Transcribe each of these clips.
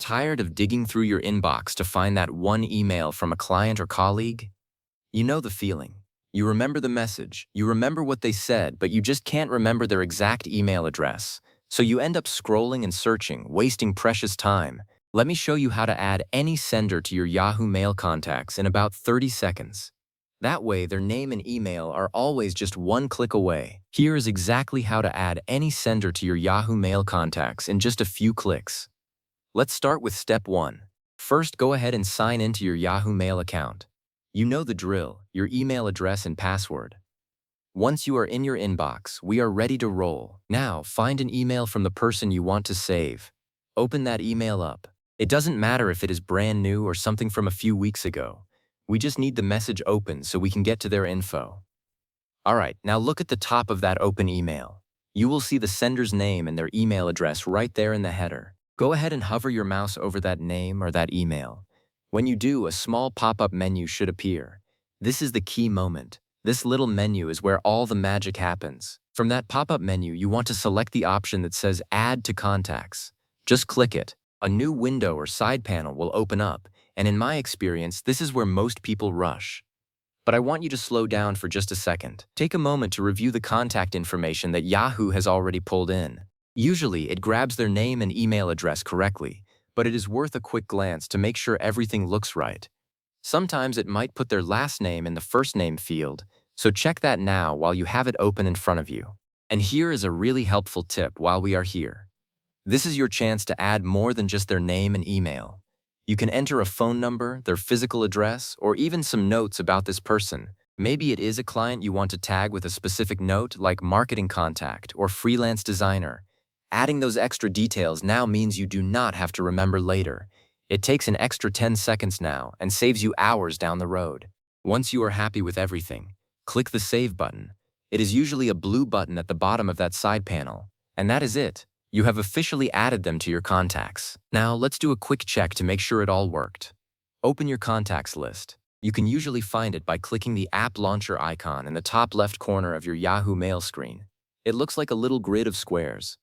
Tired of digging through your inbox to find that one email from a client or colleague? You know the feeling. You remember the message, you remember what they said, but you just can't remember their exact email address. So you end up scrolling and searching, wasting precious time. Let me show you how to add any sender to your Yahoo Mail contacts in about 30 seconds. That way, their name and email are always just one click away. Here is exactly how to add any sender to your Yahoo Mail contacts in just a few clicks. Let's start with step 1. First, go ahead and sign into your Yahoo Mail account. You know the drill, your email address and password. Once you are in your inbox, we are ready to roll. Now, find an email from the person you want to save. Open that email up. It doesn't matter if it is brand new or something from a few weeks ago. We just need the message open so we can get to their info. Alright, now look at the top of that open email. You will see the sender's name and their email address right there in the header. Go ahead and hover your mouse over that name or that email. When you do, a small pop-up menu should appear. This is the key moment. This little menu is where all the magic happens. From that pop-up menu, you want to select the option that says Add to Contacts. Just click it. A new window or side panel will open up, and in my experience, this is where most people rush. But I want you to slow down for just a second. Take a moment to review the contact information that Yahoo has already pulled in. Usually, it grabs their name and email address correctly, but it is worth a quick glance to make sure everything looks right. Sometimes it might put their last name in the first name field, so check that now while you have it open in front of you. And here is a really helpful tip while we are here. This is your chance to add more than just their name and email. You can enter a phone number, their physical address, or even some notes about this person. Maybe it is a client you want to tag with a specific note like marketing contact or freelance designer. Adding those extra details now means you do not have to remember later. It takes an extra 10 seconds now and saves you hours down the road. Once you are happy with everything, click the Save button. It is usually a blue button at the bottom of that side panel. And that is it. You have officially added them to your contacts. Now let's do a quick check to make sure it all worked. Open your contacts list. You can usually find it by clicking the app launcher icon in the top left corner of your Yahoo Mail screen. It looks like a little grid of squares.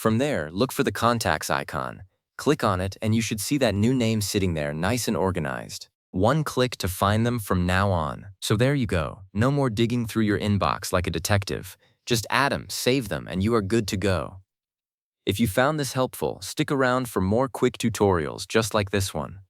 From there, look for the contacts icon. Click on it and you should see that new name sitting there nice and organized. One click to find them from now on. So there you go. No more digging through your inbox like a detective. Just add them, save them, and you are good to go. If you found this helpful, stick around for more quick tutorials just like this one.